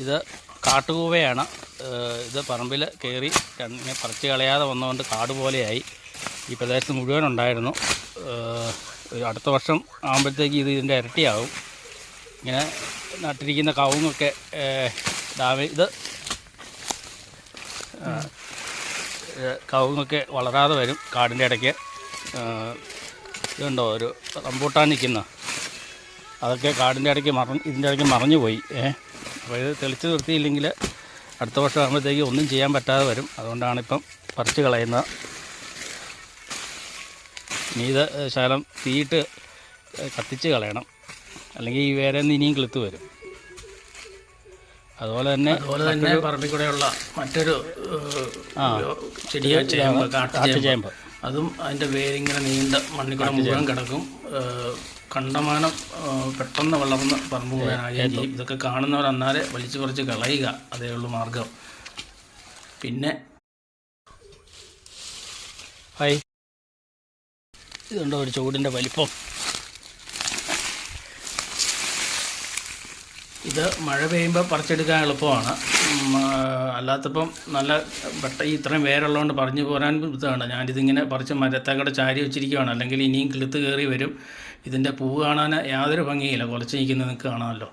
ഇത് കാട്ടുകൂവയാണ്. ഇത് പറമ്പിൽ കയറി ഇങ്ങനെ പറിച്ച് കളയാതെ വന്നുകൊണ്ട് കാട് പോലെയായി. ഈ പ്രദേശത്ത് മുഴുവൻ ഉണ്ടായിരുന്നു. ഒരു അടുത്ത വർഷം ആകുമ്പോഴത്തേക്ക് ഇതിൻ്റെ ഇരട്ടിയാവും. ഇങ്ങനെ നട്ടിരിക്കുന്ന കവുങ്ങൊക്കെ ഇത് കവുങ്ങൊക്കെ വളരാതെ വരും കാടിൻ്റെ ഇടയ്ക്ക്. ഇതുണ്ടോ ഒരു റംബൂട്ടാൻ നിൽക്കുന്ന, അതൊക്കെ കാടിൻ്റെ ഇടയ്ക്ക് ഇതിൻ്റെ ഇടയ്ക്ക് മറഞ്ഞു പോയി. അപ്പോൾ ഇത് തെളിച്ച് നിർത്തിയില്ലെങ്കിൽ അടുത്ത വർഷം ആകുമ്പോഴത്തേക്ക് ഒന്നും ചെയ്യാൻ പറ്റാതെ വരും. അതുകൊണ്ടാണിപ്പം പറിച്ച് കളയുന്നത്. ഇനി ഇത് ശകലം തീയിട്ട് കത്തിച്ച് കളയണം, അല്ലെങ്കിൽ ഈ വേറെ ഇനിയും കിളുത്ത് വരും. അതുപോലെ തന്നെ പറമ്പിൽ കൂടെയുള്ള മറ്റൊരു ചെടിയ ചേമ്പ്, കാട്ടുചേമ്പ്, അതും അതിൻ്റെ വേരിങ്ങനെ നീണ്ട മണ്ണിൽ കൂടെ മുഴുവൻ കിടക്കും. കണ്ടമാനം പെട്ടെന്ന് വളർന്ന് പറമ്പ് മുഴുവനാകുകയും ചെയ്യും. ഇതൊക്കെ കാണുന്നവർ അന്നാരെ വലിച്ചു പറിച്ച് കളയുക, അതേ ഉള്ളൂ മാർഗം. പിന്നെ ഇതുണ്ടോ ഒരു ചൂടിൻ്റെ വലിപ്പം. ഇത് മഴ പെയ്യുമ്പോൾ പറിച്ചെടുക്കാൻ എളുപ്പമാണ്. അല്ലാത്തപ്പം നല്ല ഇത്രയും വേരുള്ളതുകൊണ്ട് പറിഞ്ഞു പോരാൻ ഇതാണ്. ഞാനിതിങ്ങനെ പറിച്ച് മരത്തേക്കൂടെ ചാരി വെച്ചിരിക്കുകയാണ്, അല്ലെങ്കിൽ ഇനിയും കിളുത്ത് കയറി വരും. ഇതിൻ്റെ പൂവ് കാണാൻ യാതൊരു ഭംഗിയില്ല, കുറച്ച് നിൽക്കുന്നത് നിങ്ങൾക്ക് കാണാമല്ലോ.